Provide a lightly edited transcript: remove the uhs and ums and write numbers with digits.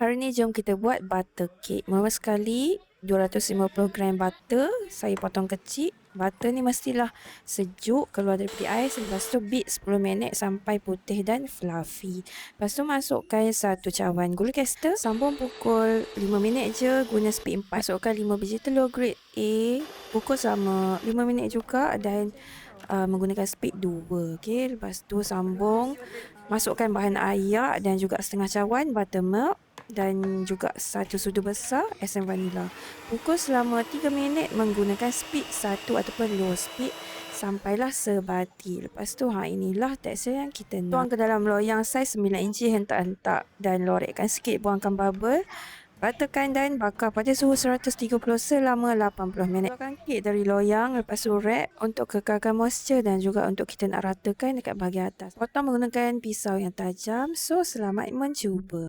Hari ni jom kita buat butter cake. Mula sekali 250 gram butter saya potong kecil. Butter ni mestilah sejuk keluar daripada ais. Lepas tu beat 10 minit sampai putih dan fluffy. Lepas tu masukkan satu cawan gula caster. Sambung pukul 5 minit je guna speed 4. Masukkan 5 biji telur grade A. Pukul selama 5 minit juga dan menggunakan speed 2. Okay. Lepas tu sambung. Masukkan bahan air dan juga setengah cawan buttermilk dan juga satu sudu besar asam vanila. Pukul selama 3 minit menggunakan speed 1 ataupun low speed sampailah sebati. Lepas tu inilah tekstur yang kita nak. Tuang ke dalam loyang saiz 9 inci, hentak-hentak dan lorekkan sikit, buangkan bubble. Ratakan dan bakar pada suhu 130 selama 80 minit. Keluarkan kek dari loyang, lepas tu wrap untuk kekalkan moisture dan juga untuk kita nak ratakan dekat bahagian atas. Potong menggunakan pisau yang tajam. So, selamat mencuba.